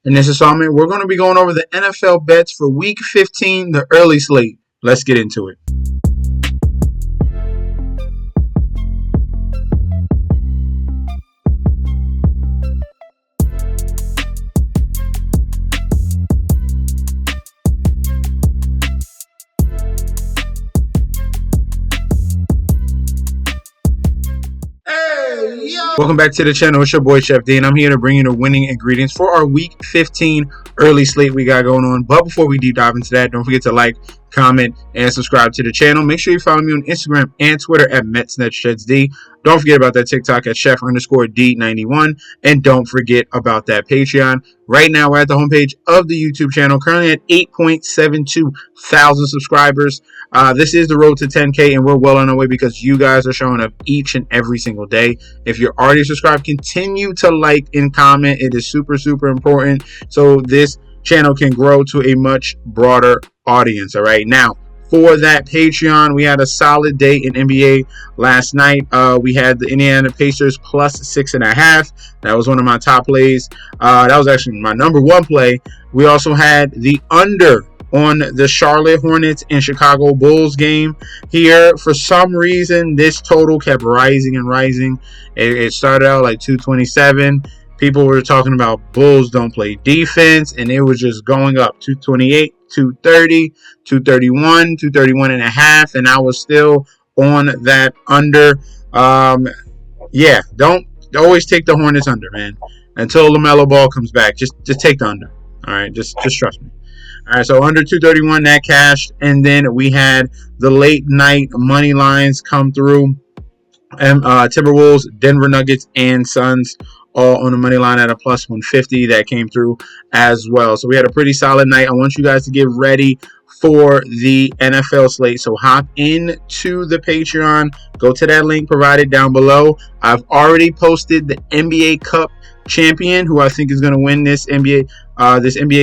In this installment, we're going to be going over the NFL bets for Week 15, the early slate. Let's get into it. Welcome back to the channel. It's your boy Chef D, and I'm here to bring you the winning ingredients for our Week 15 early slate we got going on. But before we deep dive into that, don't forget to like, comment, and subscribe to the channel. Make sure you follow me on Instagram and Twitter at MetsNetShetsD. Don't forget about that TikTok at Chef_D91. And don't forget about that Patreon. Right now, we're at the homepage of the YouTube channel, currently at 8.72 thousand subscribers. This is the road to 10K, and we're well on our way because you guys are showing up each and every single day. If you're already subscribed, continue to like and comment. It is super, super important so this channel can grow to a much broader audience. All right, now for that Patreon, we had a solid day in NBA last night. We had the Indiana Pacers plus 6.5. That was one of my top plays. That was actually my number one play. We also had the under on the Charlotte Hornets and Chicago Bulls game here. For some reason, this total kept rising and rising. It started out like 227. People were talking about Bulls don't play defense, and it was just going up. 228, 230, 231, 231 and a half, and I was still on that under. Yeah, don't always take the Hornets under, man. Until LaMelo Ball comes back, just take the under. All right, just trust me. All right, so under 231, that cashed, and then we had the late night money lines come through. Timberwolves, Denver Nuggets, and Suns all on the money line at a plus 150 that came through as well. So we had a pretty solid night. I want you guys to get ready for the NFL slate. So hop into the Patreon. Go to that link provided down below. I've already posted the NBA Cup champion, who I think is going to win this NBA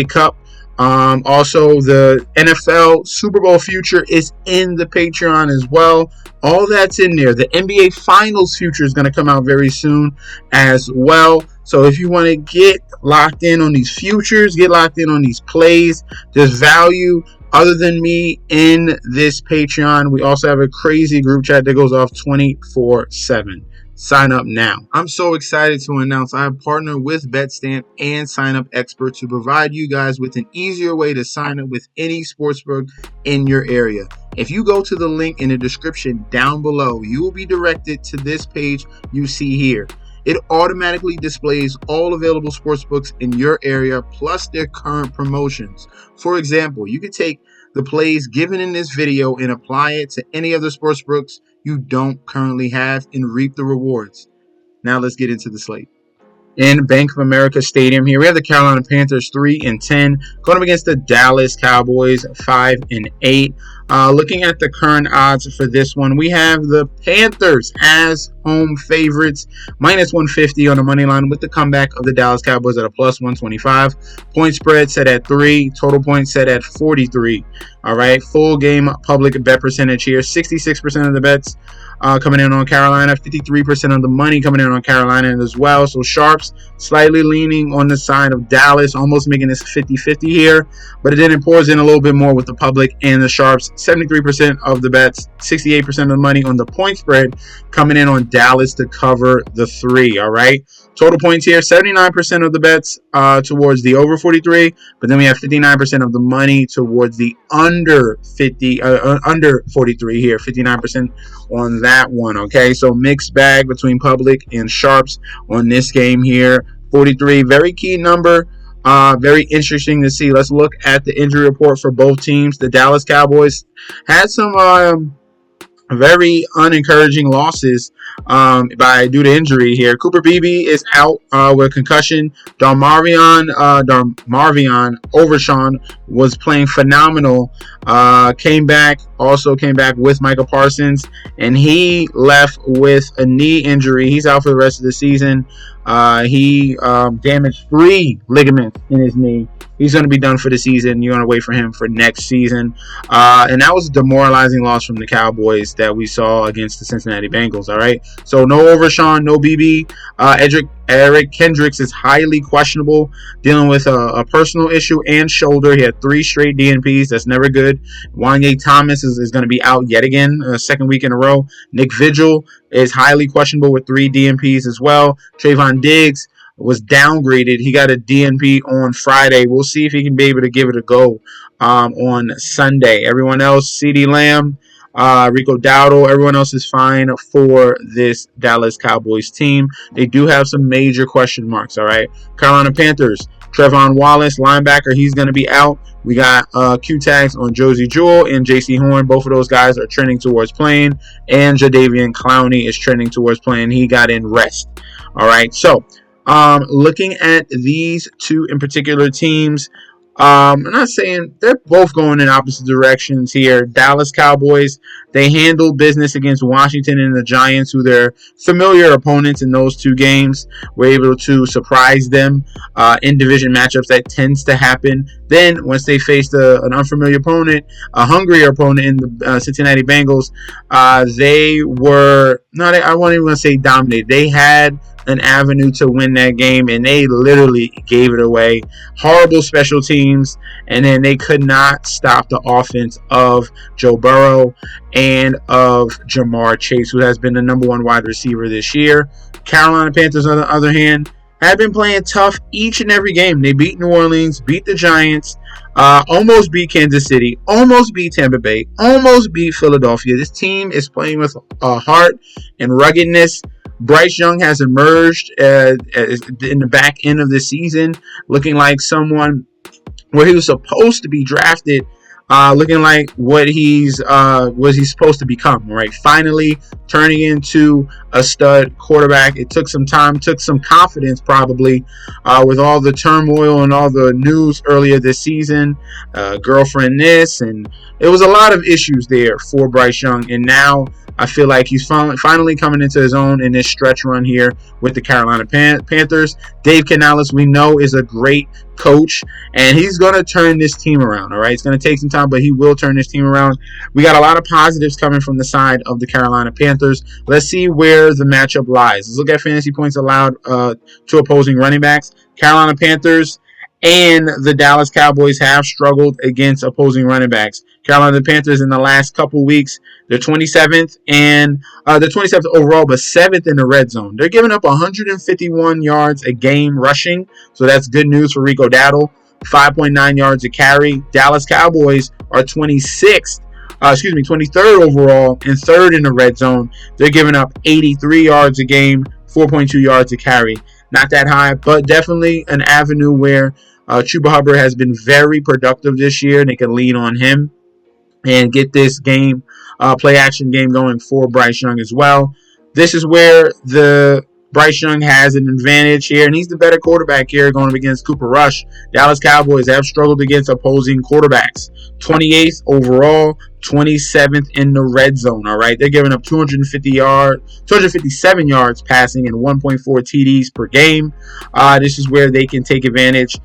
Cup. Also, the NFL Super Bowl future is in the Patreon as well. All that's in there. The NBA Finals future is going to come out very soon as well. So if you want to get locked in on these futures, get locked in on these plays, there's value other than me in this Patreon. We also have a crazy group chat that goes off 24/7. Sign up now. I'm so excited to announce I have partnered with BetStamp and SIGNUP Expert to provide you guys with an easier way to sign up with any sportsbook in your area. If you go to the link in the description down below, you will be directed to this page you see here. It automatically displays all available sportsbooks in your area plus their current promotions. For example, you could take the plays given in this video and apply it to any other sportsbooks you don't currently have and reap the rewards. Now let's get into the slate. In Bank of America Stadium here, we have the Carolina Panthers 3-10 going up against the Dallas Cowboys 5-8. Looking at the current odds for this one, we have the Panthers as home favorites, minus 150 on the money line with the comeback of the Dallas Cowboys at a plus 125. Point spread set at 3, total points set at 43. All right, full game public bet percentage here, 66% of the bets coming in on Carolina, 53% of the money coming in on Carolina as well. So sharps slightly leaning on the side of Dallas, almost making this 50-50 here, but then it pours in a little bit more with the public and the sharps. 73% of the bets, 68% of the money on the point spread coming in on Dallas to cover the 3. All right, total points here, 79% of the bets towards the over 43, but then we have 59% of the money towards the under 43 here, 59% on that one. Okay, so mixed bag between public and sharps on this game here. 43, very key number. Very interesting to see. Let's look at the injury report for both teams. The Dallas Cowboys had some very unencouraging losses due to injury here. Cooper Beebe is out with concussion. Darmarvion Overshawn was playing phenomenal. Came back with Michael Parsons, and he left with a knee injury. He's out for the rest of the season. He damaged 3 ligaments in his knee. He's going to be done for the season. You're going to wait for him for next season. And that was a demoralizing loss from the Cowboys that we saw against the Cincinnati Bengals. All right. So no Overshawn, no BB. Edric Eric Kendricks is highly questionable, dealing with a personal issue and shoulder. He had 3 straight DNPs. That's never good. Wanye Thomas is going to be out yet again, second week in a row. Nick Vigil is highly questionable with 3 DNPs as well. Trayvon Diggs was downgraded. He got a DNP on Friday. We'll see if he can be able to give it a go on Sunday. Everyone else, CeeDee Lamb, Rico Dowdle, everyone else is fine for this Dallas Cowboys team. They do have some major question marks, all right? Carolina Panthers, Trevon Wallace, linebacker, he's going to be out. We got Q tags on Josie Jewell and JC Horn. Both of those guys are trending towards playing. And Jadeveon Clowney is trending towards playing. He got in rest. All right, so looking at these 2 in particular teams, I'm not saying they're both going in opposite directions here. Dallas Cowboys, they handled business against Washington and the Giants, who they're familiar opponents in those 2 games. Were able to surprise them in division matchups. That tends to happen. Then, once they faced an unfamiliar opponent, a hungrier opponent in the Cincinnati Bengals, they were not. I won't even say dominated. They had an avenue to win that game, and they literally gave it away. Horrible special teams, and then they could not stop the offense of Joe Burrow and of Jamar Chase, who has been the number 1 wide receiver this year. Carolina Panthers, on the other hand, have been playing tough each and every game. They beat New Orleans, beat the Giants, almost beat Kansas City, almost beat Tampa Bay, almost beat Philadelphia. This team is playing with heart and ruggedness. Bryce Young has emerged in the back end of the season, looking like someone where he was supposed to be drafted, looking like what he's supposed to become. Right, finally turning into a stud quarterback. It took some time, took some confidence probably, with all the turmoil and all the news earlier this season, girlfriend this, and it was a lot of issues there for Bryce Young, and now I feel like he's finally coming into his own in this stretch run here with the Carolina Panthers. Dave Canales, we know, is a great coach, and he's going to turn this team around, all right? It's going to take some time, but he will turn this team around. We got a lot of positives coming from the side of the Carolina Panthers. Let's see where the matchup lies. Let's look at fantasy points allowed to opposing running backs. Carolina Panthers and the Dallas Cowboys have struggled against opposing running backs. Carolina Panthers in the last couple weeks, they're 27th and they're 27th overall, but 7th in the red zone. They're giving up 151 yards a game rushing, so that's good news for Rico Dowdle. 5.9 yards a carry. Dallas Cowboys are 23rd overall and 3rd in the red zone. They're giving up 83 yards a game, 4.2 yards a carry. Not that high, but definitely an avenue where Chuba Hubbard has been very productive this year. They can lean on him and get this game, play-action game going for Bryce Young as well. This is where the Bryce Young has an advantage here, and he's the better quarterback here going up against Cooper Rush. Dallas Cowboys have struggled against opposing quarterbacks. 28th overall, 27th in the red zone, all right? They're giving up 257 yards passing and 1.4 TDs per game. This is where they can take advantage.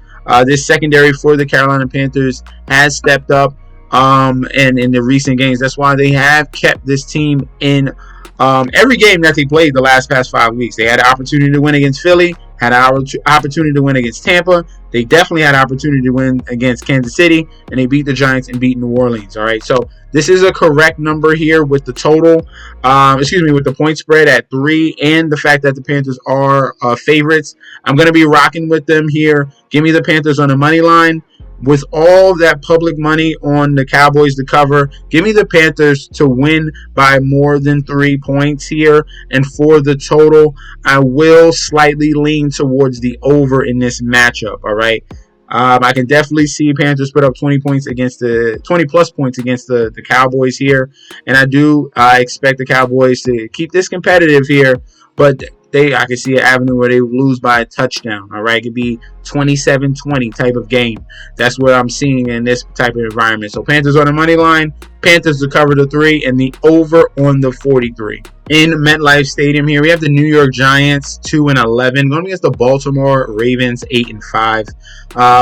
This secondary for the Carolina Panthers has stepped up and in the recent games. That's why they have kept this team in every game that they played the past 5 weeks. They had an opportunity to win against Philly, had an opportunity to win against Tampa. They definitely had an opportunity to win against Kansas City, and they beat the Giants and beat New Orleans. All right, so this is a correct number here with the total, with the point spread at 3 and the fact that the Panthers are favorites. I'm going to be rocking with them here. Give me the Panthers on the money line. With all that public money on the Cowboys to cover, give me the Panthers to win by more than 3 points here. And for the total, I will slightly lean towards the over in this matchup, all right? I can definitely see Panthers put up 20 plus points against the Cowboys here. And I do expect the Cowboys to keep this competitive here, but I can see an avenue where they lose by a touchdown. All right, it could be 27-20 type of game. That's what I'm seeing in this type of environment. So Panthers on the money line, Panthers to cover the 3, and the over on the 43. In MetLife Stadium here, we have the New York Giants 2-11 going against the Baltimore Ravens 8-5.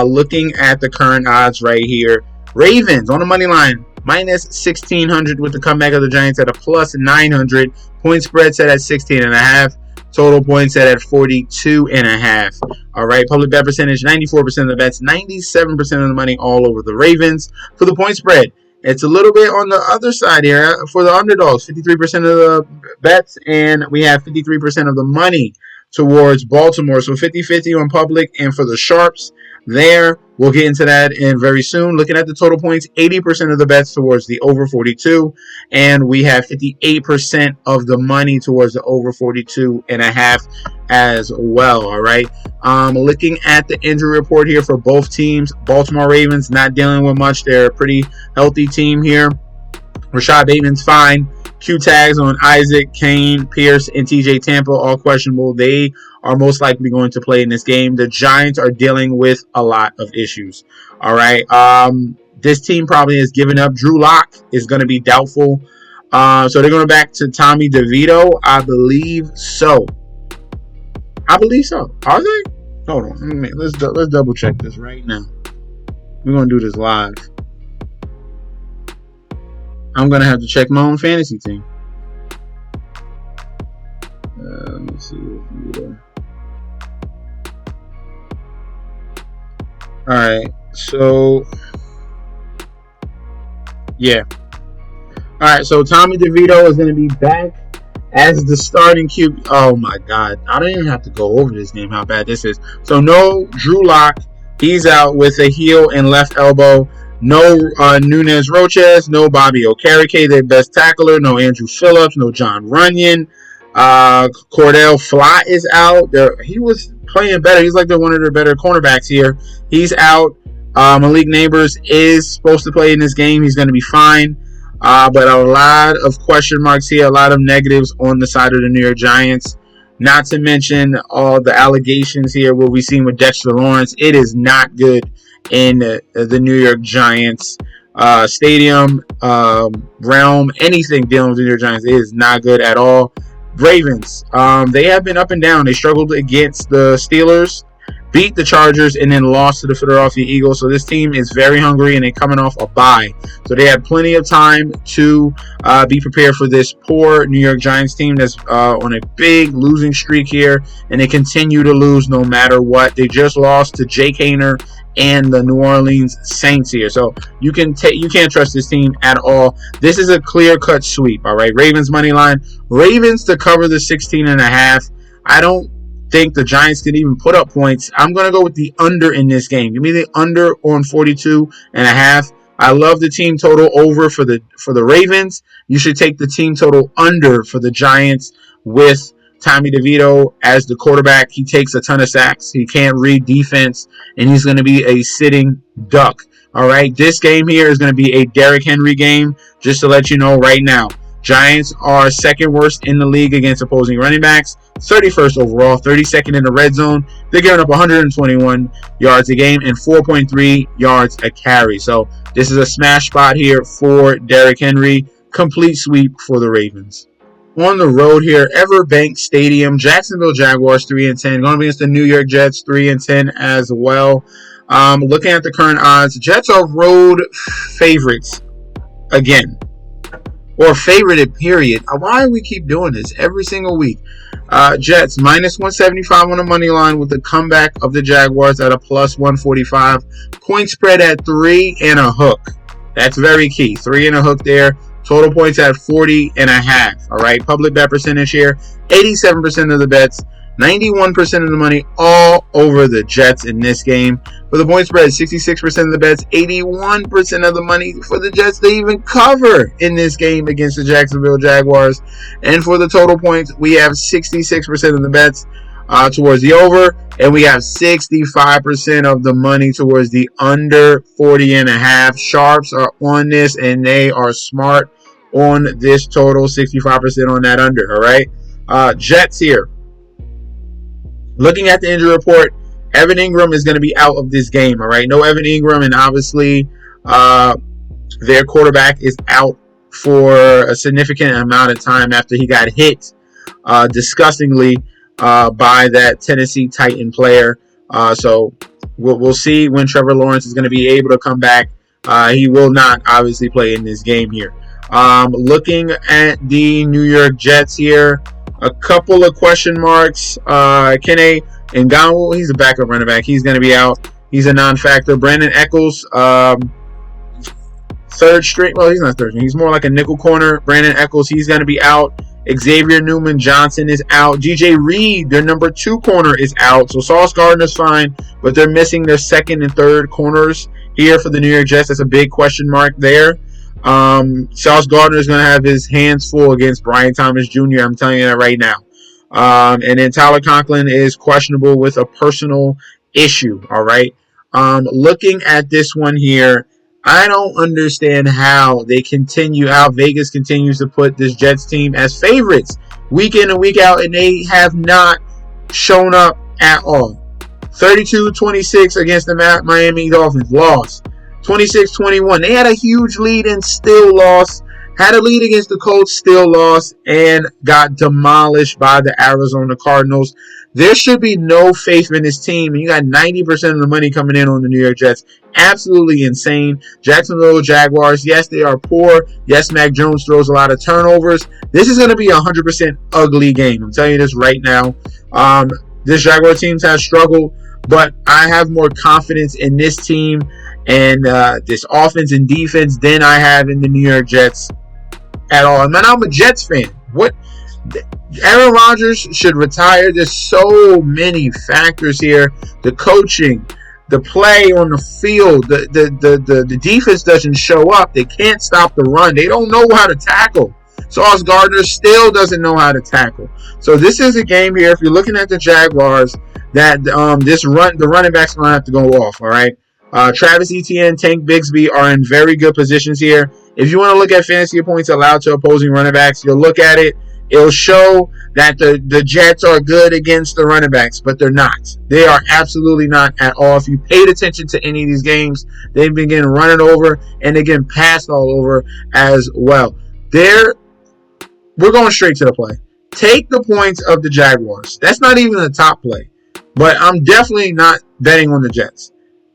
Looking at the current odds right here, Ravens on the money line minus 1,600 with the comeback of the Giants at a plus 900. Point spread set at 16.5. Total points set at 42.5. All right, public bet percentage 94% of the bets, 97% of the money all over the Ravens. For the point spread, it's a little bit on the other side here for the underdogs, 53% of the bets, and we have 53% of the money towards Baltimore. So 50-50 on public, and for the sharps there, we'll get into that in very soon. Looking at the total points, 80% of the bets towards the over 42, and we have 58% of the money towards the over 42.5 as well. All right. Looking at the injury report here for both teams, Baltimore Ravens not dealing with much. They're a pretty healthy team here. Rashad Bateman's fine. Q tags on Isaac, Kane, Pierce, and TJ Tampa, all questionable. They are most likely going to play in this game. The Giants are dealing with a lot of issues. All right. This team probably has given up. Drew Lock is going to be doubtful. So they're going back to Tommy DeVito. I believe so. Are they? Hold on. Let's double check this right now. We're going to do this live. I'm going to have to check my own fantasy team. Let me see. Alright, so yeah. Alright, so Tommy DeVito is going to be back as the starting QB. Oh my God. I don't even have to go over this game, how bad this is. So no Drew Lock. He's out with a heel and left elbow. No Nunez Roches, no Bobby Okereke, their best tackler, no Andrew Phillips, no John Runyon. Cordell Flott is out. He was playing better. He's like one of their better cornerbacks here. He's out. Malik Neighbors is supposed to play in this game. He's going to be fine. But a lot of question marks here, a lot of negatives on the side of the New York Giants. Not to mention all the allegations here, what we've seen with Dexter Lawrence. It is not good in the New York Giants stadium, realm, anything dealing with the New York Giants. It is not good at all. Ravens, they have been up and down. They struggled against the Steelers, beat the Chargers, and then lost to the Philadelphia Eagles. So this team is very hungry, and they're coming off a bye. So they had plenty of time to be prepared for this poor New York Giants team that's on a big losing streak here, and they continue to lose no matter what. They just lost to Jake Haener and the New Orleans Saints here. So you can't trust this team at all. This is a clear-cut sweep, all right? Ravens money line. Ravens to cover the 16.5. I don't think the Giants can even put up points. I'm going to go with the under in this game. Give me the under on 42.5. I love the team total over for the Ravens. You should take the team total under for the Giants with Tommy DeVito as the quarterback. He takes a ton of sacks. He can't read defense, and he's going to be a sitting duck. All right, this game here is going to be a Derrick Henry game, just to let you know right now. Giants are second worst in the league against opposing running backs, 31st overall, 32nd in the red zone. They're giving up 121 yards a game and 4.3 yards a carry. So this is a smash spot here for Derrick Henry. Complete sweep for the Ravens. On the road here, Everbank Stadium, Jacksonville Jaguars 3-10, going against the New York Jets 3-10 as well. Looking at the current odds, Jets are road favorites again, or favorited period. Why do we keep doing this every single week? Jets minus 175 on the money line with the comeback of the Jaguars at a plus 145. Point spread at 3 and a hook. That's very key. 3 and a hook there. Total points at 40.5. All right. Public bet percentage here. 87% of the bets. 91% of the money all over the Jets in this game. For the point spread, 66% of the bets, 81% of the money for the Jets to even cover in this game against the Jacksonville Jaguars. And for the total points, we have 66% of the bets towards the over, and we have 65% of the money towards the under 40.5. Sharps are on this, and they are smart on this total, 65% on that under, all right? Jets here. Looking at the injury report, Evan Ingram is going to be out of this game, all right? No Evan Ingram, and obviously their quarterback is out for a significant amount of time after he got hit disgustingly by that Tennessee Titan player. So we'll see when Trevor Lawrence is going to be able to come back He will not obviously play in this game here. Looking at the New York Jets here, a couple of question marks. Kene Nganou, he's a backup running back. He's going to be out. He's a non-factor. Brandon Eccles, third string. Well, he's not third string. He's more like a nickel corner. Brandon Eccles, he's going to be out. Xavier Newman-Johnson is out. DJ Reed, their number 2 corner, is out. So Sauce Gardner's fine, but they're missing their second and third corners here for the New York Jets. That's a big question mark there. Sauce Gardner is going to have his hands full against Brian Thomas Jr. I'm telling you that right now. And then Tyler Conklin is questionable with a personal issue. All right. Looking at this one here, I don't understand how Vegas continues to put this Jets team as favorites week in and week out, and they have not shown up at all. 32-26 against the Miami Dolphins, lost. 26-21. They had a huge lead and still lost. Had a lead against the Colts, still lost, and got demolished by the Arizona Cardinals. There should be no faith in this team, and you got 90% of the money coming in on the New York Jets. Absolutely insane. Jacksonville Jaguars, yes, they are poor. Yes, Mac Jones throws a lot of turnovers. This is going to be a 100% ugly game. I'm telling you this right now. This Jaguar team has struggled, but I have more confidence in this team and this offense and defense than I have in the New York Jets at all. And I'm a Jets fan. Aaron Rodgers should retire. There's so many factors here. The coaching, the play on the field, the defense doesn't show up. They can't stop the run. They don't know how to tackle. Sauce Gardner still doesn't know how to tackle. So this is a game here. If you're looking at the Jaguars, that the running backs are going to have to go off. All right. Travis Etienne, Tank Bigsby are in very good positions here. If you want to look at fantasy points allowed to opposing running backs, you'll look at it. It'll show that the Jets are good against the running backs, but they're not. They are absolutely not at all. If you paid attention to any of these games, they've been getting running over and they're getting passed all over as well. We're going straight to the play. Take the points of the Jaguars. That's not even a top play, but I'm definitely not betting on the Jets.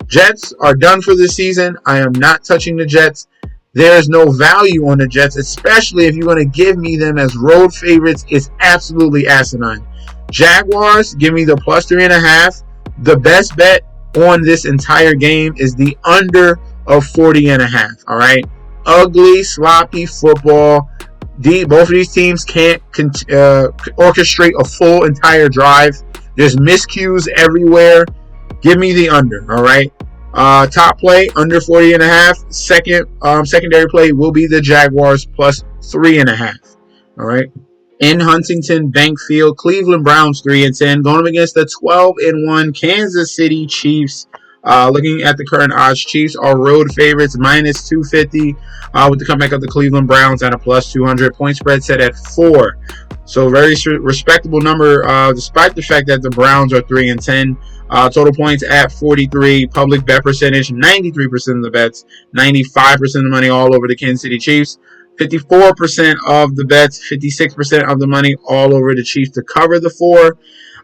Jets are done for this season. I am not touching the Jets. There's no value on the Jets, especially if you're going to give me them as road favorites. It's absolutely asinine. Jaguars, give me the plus 3.5. The best bet on this entire game is the under of 40.5. All right. Ugly, sloppy football. Both of these teams can't orchestrate a full entire drive. There's miscues everywhere. Give me the under. All right. Top play under 40.5. Secondary play will be the Jaguars plus 3.5. All right. In Huntington Bank Field, Cleveland Browns 3-10 going up against the 12-1 Kansas City Chiefs. Looking at the current odds, Chiefs are road favorites minus 250 with the comeback of the Cleveland Browns at a plus 200. Point spread set at 4. So very respectable number despite the fact that the Browns are 3-10. Total points at 43. Public bet percentage, 93% of the bets. 95% of the money all over the Kansas City Chiefs. 54% of the bets. 56% of the money all over the Chiefs to cover the 4.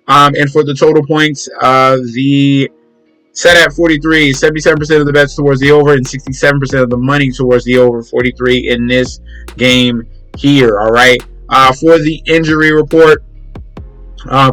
And for the total points, the set at 43, 77% of the bets towards the over and 67% of the money towards the over 43 in this game here. All right. For the injury report,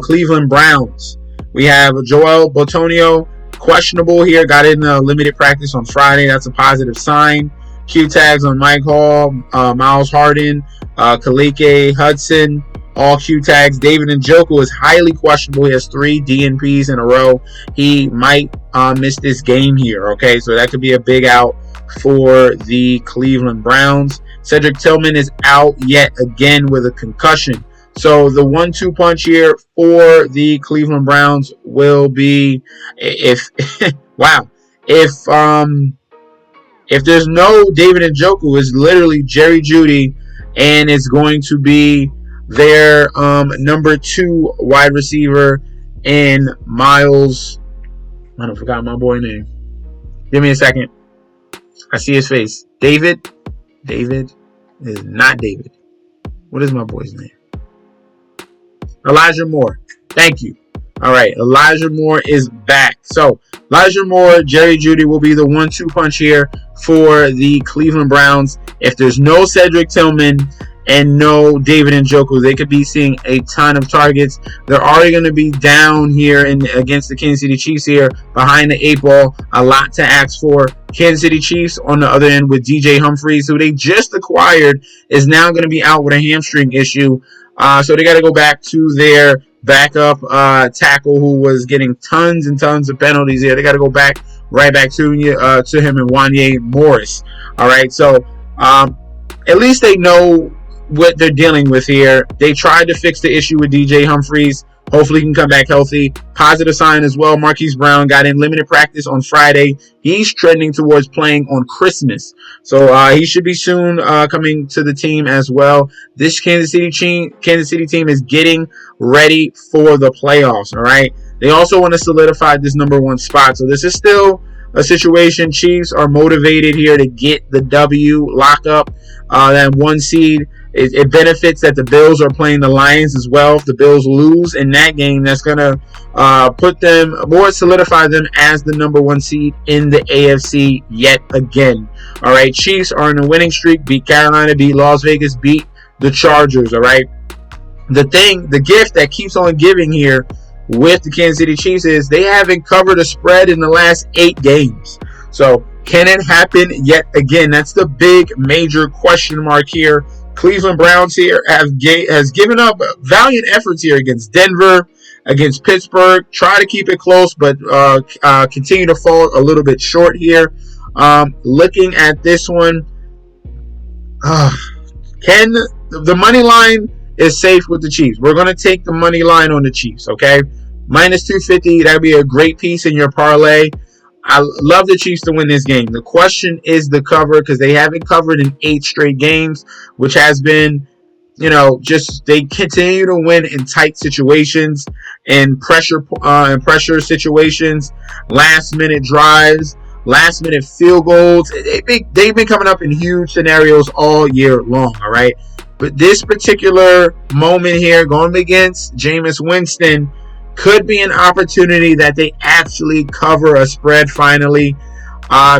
Cleveland Browns. We have Joel Botonio, questionable here. Got in limited practice on Friday. That's a positive sign. Q tags on Mike Hall, Miles Harden, Kalike Hudson, all Q tags. David Njoku is highly questionable. He has 3 DNPs in a row. He might miss this game here. Okay, so that could be a big out for the Cleveland Browns. Cedric Tillman is out yet again with a concussion. So the 1-2 punch here for the Cleveland Browns will be if there's no David Njoku, it's literally Jerry Jeudy, and it's going to be their number 2 wide receiver in Miles. I forgot my boy's name. Give me a second. I see his face. David is not David. What is my boy's name? Elijah Moore. Thank you. All right, Elijah Moore is back. So Elijah Moore, Jerry Jeudy will be the 1-2 punch here for the Cleveland Browns. If there's no Cedric Tillman and no David Njoku, they could be seeing a ton of targets. They're already going to be down here against the Kansas City Chiefs here, behind the 8 ball. A lot to ask for. Kansas City Chiefs on the other end with DJ Humphries, who they just acquired, is now going to be out with a hamstring issue. So they got to go back to their backup tackle who was getting tons and tons of penalties here. They got to go right back to him and Wanye Morris. All right, so at least they know what they're dealing with here. They tried to fix the issue with DJ Humphries. Hopefully he can come back healthy. Positive sign as well. Marquise Brown got in limited practice on Friday. He's trending towards playing on Christmas. So he should be soon coming to the team as well. This Kansas City team is getting ready for the playoffs, all right? They also want to solidify this number 1 spot. So this is still a situation. Chiefs are motivated here to get the W, lock up that 1 seed. It benefits that the Bills are playing the Lions as well. If the Bills lose in that game, that's going to solidify them as the number 1 seed in the AFC yet again. All right, Chiefs are in a winning streak. Beat Carolina, beat Las Vegas, beat the Chargers. All right, the gift that keeps on giving here with the Kansas City Chiefs is they haven't covered a spread in the last 8 games. So can it happen yet again? That's the big major question mark here. Cleveland Browns here has given up valiant efforts here against Denver, against Pittsburgh. Try to keep it close, but continue to fall a little bit short here. Looking at this one, can the money line is safe with the Chiefs? We're going to take the money line on the Chiefs, okay? Minus 250, that would be a great piece in your parlay. I love the Chiefs to win this game. The question is the cover, because they haven't covered in 8 straight games, which has been, they continue to win in tight situations and pressure situations, last minute drives, last minute field goals. They've been coming up in huge scenarios all year long. All right, but this particular moment here, going against Jameis Winston, could be an opportunity that they actually cover a spread finally,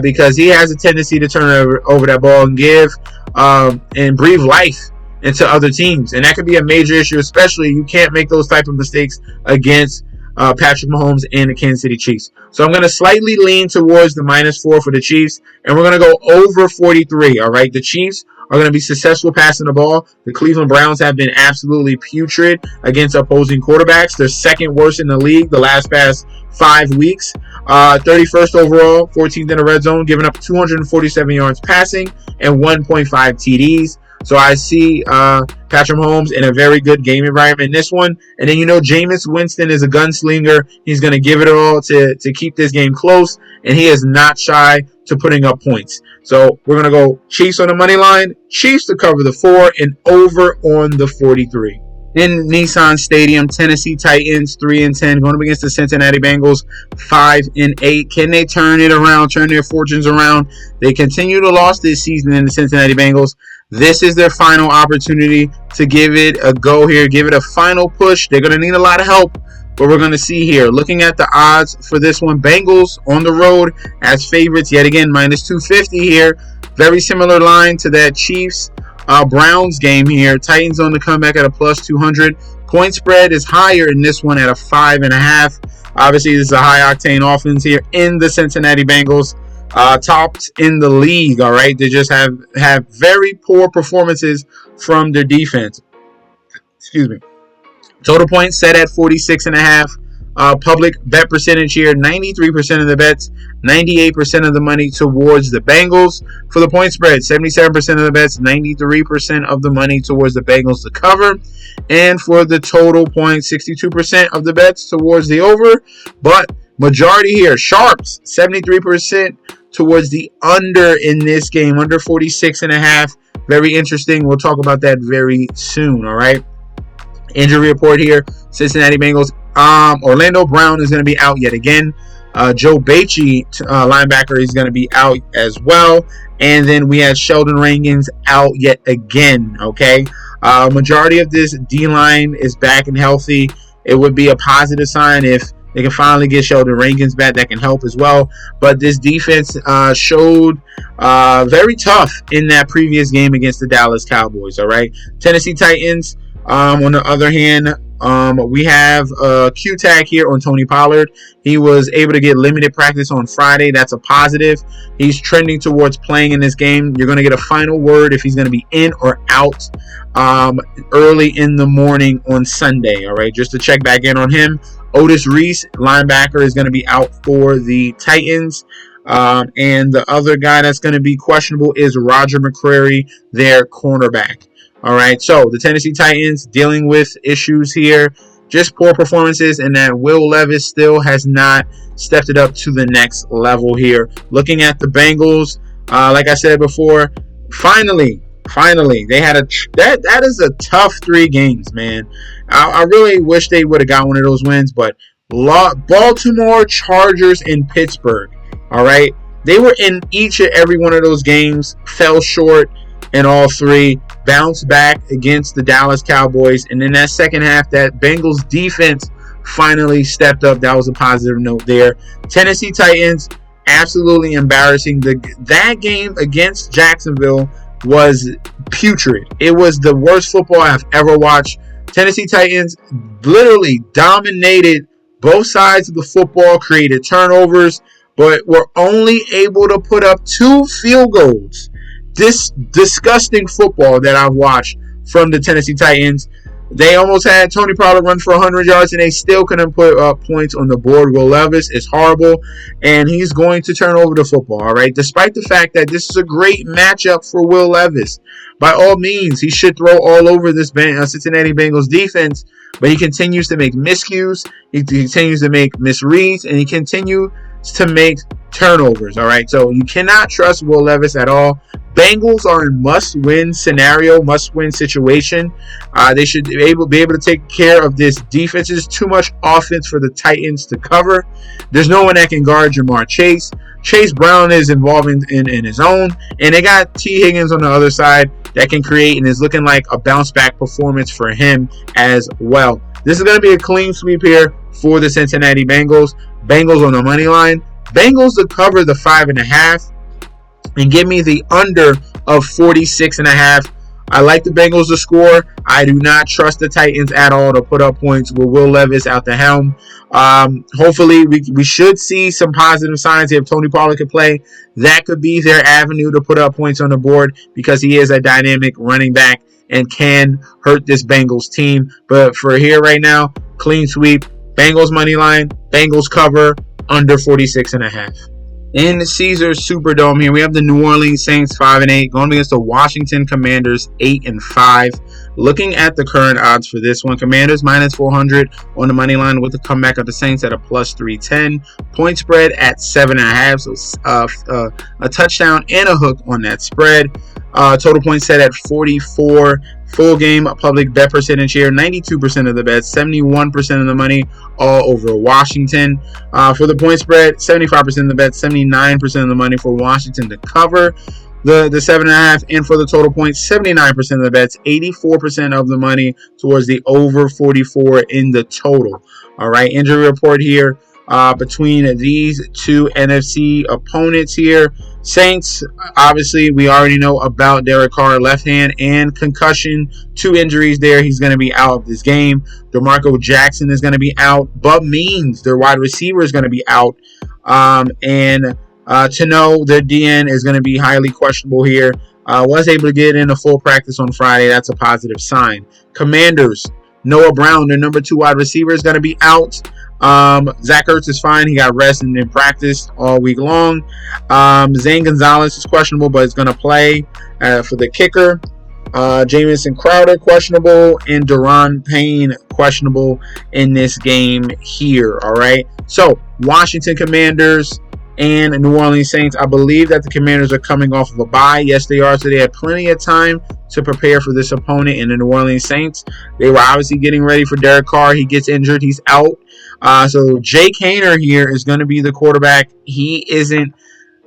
because he has a tendency to turn over that ball and give and breathe life into other teams, and that could be a major issue. Especially, you can't make those type of mistakes against Patrick Mahomes and the Kansas City Chiefs. So I'm going to slightly lean towards the -4 for the Chiefs, and we're going to go over 43. All right, the Chiefs are going to be successful passing the ball. The Cleveland Browns have been absolutely putrid against opposing quarterbacks. They're second worst in the league the past 5 weeks. 31st overall, 14th in the red zone, giving up 247 yards passing and 1.5 TDs. So I see Patrick Mahomes in a very good game environment in this one. And then, Jameis Winston is a gunslinger. He's going to give it all to keep this game close. And he is not shy to putting up points. So we're going to go Chiefs on the money line, Chiefs to cover the 4, and over on the 43. In Nissan Stadium, Tennessee Titans 3-10 going up against the Cincinnati Bengals 5-8. Can they turn it around, turn their fortunes around? They continue to lose this season in the Cincinnati Bengals. This is their final opportunity to give it a go here, give it a final push. They're going to need a lot of help, but we're going to see here. Looking at the odds for this one, Bengals on the road as favorites, yet again, -250 here. Very similar line to that Chiefs Browns game here. Titans on the comeback at a +200. Point spread is higher in this one at a 5.5. Obviously, this is a high-octane offense here in the Cincinnati Bengals. Topped in the league, all right? They just have very poor performances from their defense. Excuse me. Total points set at 46.5. Public bet percentage here, 93% of the bets, 98% of the money towards the Bengals. For the point spread, 77% of the bets, 93% of the money towards the Bengals to cover. And for the total points, 62% of the bets towards the over. But majority here, sharps, 73% towards the under in this game, under 46.5. Very interesting. We'll talk about that very soon, all right? Injury report here, Cincinnati Bengals. Orlando Brown is going to be out yet again. Joe Bache, linebacker, is going to be out as well. And then we had Sheldon Rankins out yet again, okay? Majority of this D-line is back and healthy. It would be a positive sign if they can finally get Sheldon Rankins back. That can help as well. But this defense showed very tough in that previous game against the Dallas Cowboys. All right, Tennessee Titans. On the other hand, we have a Q tag here on Tony Pollard. He was able to get limited practice on Friday. That's a positive. He's trending towards playing in this game. You're going to get a final word if he's going to be in or out early in the morning on Sunday. All right, just to check back in on him. Otis Reese, linebacker, is going to be out for the Titans. And the other guy that's going to be questionable is Roger McCreary, their cornerback. All right, so the Tennessee Titans dealing with issues here, just poor performances, and that Will Levis still has not stepped it up to the next level here. Looking at the Bengals, like I said before, finally, they had that is a tough 3 games, man. I really wish they would have got one of those wins, but Baltimore, Chargers, and Pittsburgh, all right, they were in each and every one of those games, fell short in all 3, bounced back against the Dallas Cowboys, and in that second half, that Bengals defense finally stepped up. That was a positive note there. Tennessee Titans, absolutely embarrassing. That game against Jacksonville was putrid. It was the worst football I've ever watched. Tennessee Titans literally dominated both sides of the football, created turnovers, but were only able to put up 2 field goals. This disgusting football that I've watched from the Tennessee Titans. They almost had Tony Pollard run for 100 yards, and they still couldn't put up points on the board. Will Levis is horrible, and he's going to turn over the football, all right? Despite the fact that this is a great matchup for Will Levis. By all means, he should throw all over this Cincinnati Bengals defense, but he continues to make miscues, he continues to make misreads, and he continues to make turnovers, all right? So you cannot trust Will Levis at all. Bengals are in must-win scenario, must-win situation. They should be able to take care of this defense. There's too much offense for the Titans to cover. There's no one that can guard Jamar Chase. Chase Brown is involved in his own, and they got T. Higgins on the other side that can create, and is looking like a bounce-back performance for him as well. This is going to be a clean sweep here for the Cincinnati Bengals. Bengals on the money line. Bengals to cover the 5.5 and give me the under of 46.5. I like the Bengals to score. I do not trust the Titans at all to put up points with Will Levis out the helm. Hopefully, we should see some positive signs if Tony Pollard can play. That could be their avenue to put up points on the board because he is a dynamic running back and can hurt this Bengals team. But for here right now, clean sweep. Bengals money line. Bengals cover under 46.5. In the Caesars Superdome here, we have the New Orleans Saints 5-8 going against the Washington Commanders 8-5. Looking at the current odds for this one, Commanders minus 400 on the money line with the comeback of the Saints at a plus 310. Point spread at 7.5, so a touchdown and a hook on that spread. Total points set at 44. Full game public bet percentage here, 92% of the bets, 71% of the money, all over Washington. For the point spread, 75% of the bets, 79% of the money for Washington to cover the 7.5, and for the total points, 79% of the bets, 84% of the money towards the over 44 in the total. All right, injury report here between these two NFC opponents here. Saints, obviously, we already know about Derek Carr, left hand and concussion. 2 injuries there. He's going to be out of this game. DeMarco Jackson is going to be out. Bub Means, their wide receiver, is going to be out. To know their DN is going to be highly questionable here. Was able to get in a full practice on Friday. That's a positive sign. Commanders, Noah Brown, their number 2 wide receiver, is going to be out. Zach Ertz is fine. He got rest and then practiced all week long. Zane Gonzalez is questionable, but is going to play for the kicker. Jamison Crowder questionable, and Daron Payne questionable in this game here. All right. So Washington Commanders and New Orleans Saints. I believe that the Commanders are coming off of a bye. Yes, they are. So they had plenty of time to prepare for this opponent in the New Orleans Saints. They were obviously getting ready for Derek Carr. He gets injured. He's out. So Jake Haener here is going to be the quarterback. He isn't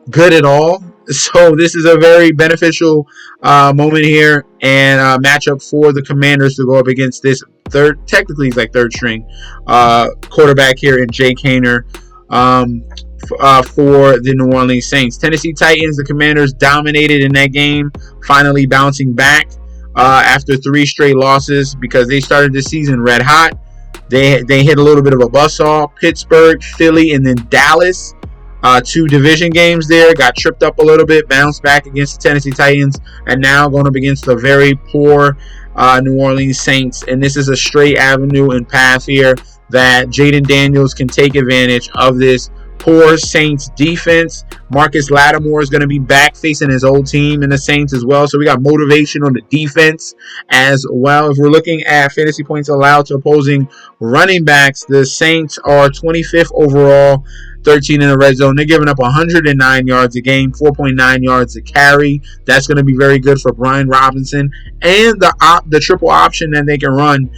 good at all. So this is a very beneficial moment here and matchup for the Commanders to go up against this technically he's like third string quarterback here in Jake Haener for the New Orleans Saints. Tennessee Titans, the Commanders dominated in that game, finally bouncing back after 3 straight losses because they started the season red hot. They hit a little bit of a buzzsaw. Pittsburgh, Philly, and then Dallas. 2 division games there. Got tripped up a little bit. Bounced back against the Tennessee Titans. And now going up against the very poor New Orleans Saints. And this is a straight avenue and path here that Jaden Daniels can take advantage of this poor Saints defense. Marcus Lattimore is going to be back facing his old team in the Saints as well. So we got motivation on the defense as well. If we're looking at fantasy points allowed to opposing running backs, the Saints are 25th overall, 13 in the red zone. They're giving up 109 yards a game, 4.9 yards a carry. That's going to be very good for Brian Robinson. And the triple option that they can run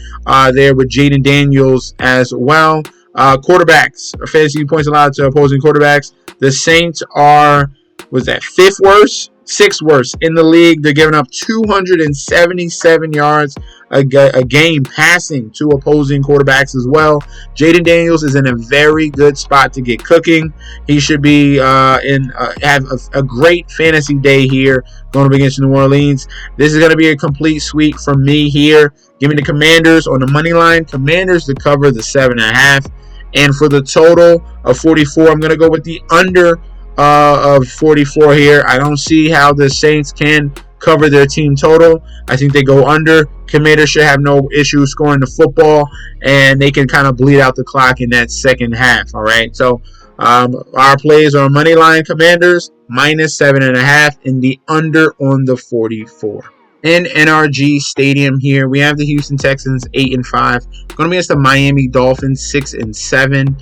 there with Jaden Daniels as well. Quarterbacks, fantasy points allowed to opposing quarterbacks. The Saints are, fifth worst? 6th worst in the league. They're giving up 277 yards a game passing to opposing quarterbacks as well. Jaden Daniels is in a very good spot to get cooking. He should be have a great fantasy day here going up against New Orleans. This is going to be a complete sweep from me here. Give me the Commanders on the money line. Commanders to cover the 7.5. And for the total of 44, I'm going to go with the under of 44 here. I don't see how the Saints can cover their team total. I think they go under. Commanders should have no issue scoring the football, and they can kind of bleed out the clock in that second half. All right. So our plays are money line Commanders minus 7.5 and the under on the 44. In NRG Stadium here, we have the Houston Texans 8-5, going to be against the Miami Dolphins 6-7.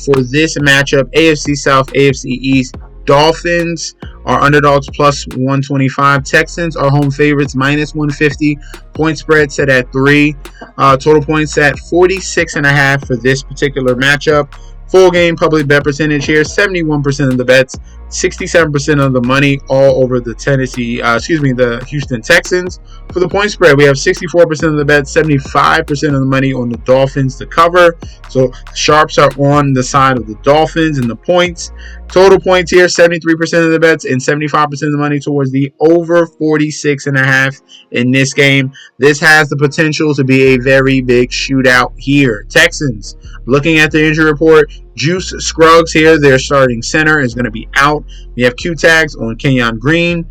For this matchup, AFC South, AFC East, Dolphins are underdogs plus 125. Texans are home favorites minus 150. Point spread set at 3. Total points at 46.5 for this particular matchup. Full game public bet percentage here, 71% of the bets, 67% of the money all over the the Houston Texans. For the point spread, we have 64% of the bets, 75% of the money on the Dolphins to cover. So sharps are on the side of the Dolphins and the points. Total points here, 73% of the bets and 75% of the money towards the over 46.5 in this game. This has the potential to be a very big shootout here. Texans, looking at the injury report, Juice Scruggs here, their starting center, is going to be out. We have Q tags on Kenyon Green,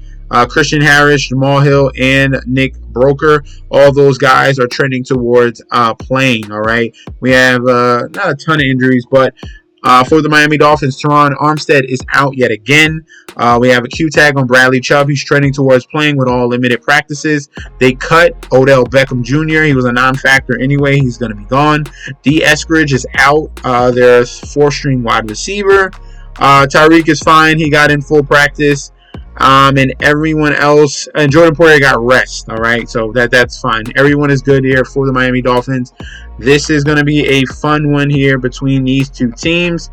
Christian Harris, Jamal Hill, and Nick Broker. All those guys are trending towards playing. All right. We have not a ton of injuries, but for the Miami Dolphins, Teron Armstead is out yet again. We have a Q tag on Bradley Chubb. He's trending towards playing with all limited practices. They cut Odell Beckham Jr. He was a non-factor anyway. He's going to be gone. D. Eskridge is out. Their 4th-string wide receiver. Tyreek is fine. He got in full practice. And everyone else, and Jordan Poyer got rest. All right, so that's fine. Everyone is good here for the Miami Dolphins. This is going to be a fun one here between these two teams.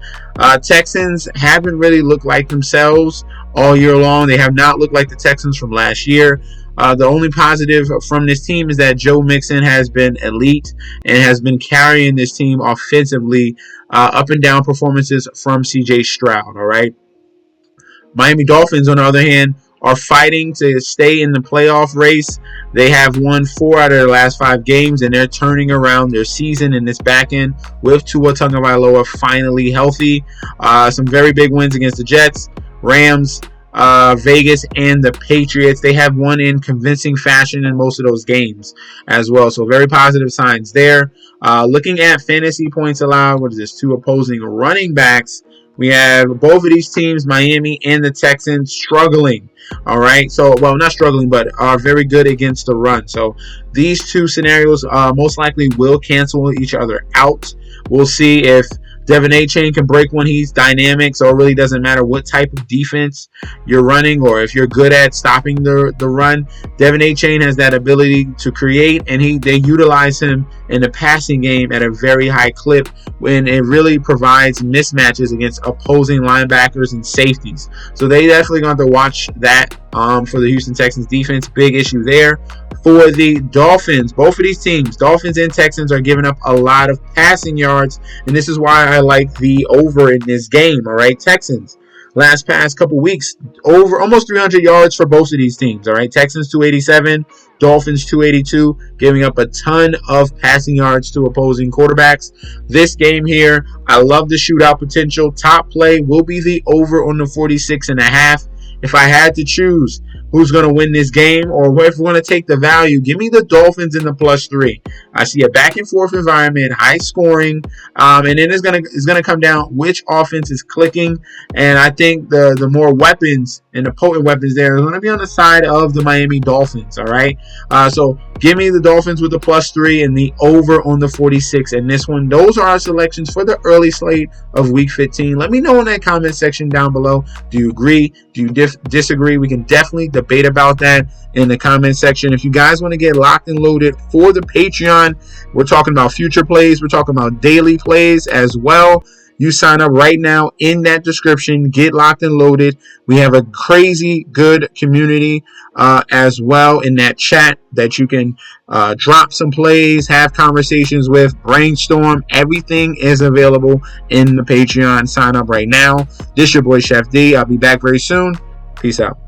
Texans haven't really looked like themselves all year long. They have not looked like the Texans from last year. The only positive from this team is that Joe Mixon has been elite and has been carrying this team offensively. Up and down performances from C.J. Stroud. All right. Miami Dolphins, on the other hand, are fighting to stay in the playoff race. They have won 4 out of their last 5 games, and they're turning around their season in this back end with Tua Tagovailoa finally healthy. Some very big wins against the Jets, Rams, Vegas, and the Patriots. They have won in convincing fashion in most of those games as well. So very positive signs there. Looking at fantasy points allowed, to opposing running backs. We have both of these teams, Miami and the Texans, struggling. All right. So, well, not struggling, but are very good against the run. So these two scenarios most likely will cancel each other out. We'll see if Devin Achane can break when he's dynamic, so it really doesn't matter what type of defense you're running or if you're good at stopping the run. Devin Achane has that ability to create, and they utilize him in the passing game at a very high clip when it really provides mismatches against opposing linebackers and safeties. So they definitely going to have to watch that for the Houston Texans defense. Big issue there. for the Dolphins. Both of these teams, Dolphins and Texans, are giving up a lot of passing yards, and this is why I like the over in this game. All right, Texans. Last past couple weeks, over almost 300 yards for both of these teams. All right, Texans 287, Dolphins 282, giving up a ton of passing yards to opposing quarterbacks. This game here, I love the shootout potential. Top play will be the over on the 46.5. If I had to choose who's going to win this game, or if we're going to take the value, give me the Dolphins in the +3. I see a back and forth environment, high scoring, and then it's going to come down which offense is clicking. And I think the more weapons and the potent weapons there are going to be on the side of the Miami Dolphins. All right, so give me the Dolphins with the +3 and the over on the 46 in this one. Those are our selections for the early slate of Week 15. Let me know in that comment section down below. Do you agree? Do you disagree? We can definitely debate about that in the comment section. If you guys want to get locked and loaded for the Patreon, we're talking about future plays. We're talking about daily plays as well. You sign up right now in that description. Get locked and loaded. We have a crazy good community as well in that chat that you can drop some plays, have conversations with, brainstorm. Everything is available in the Patreon. Sign up right now. This is your boy Chef D. I'll be back very soon. Peace out.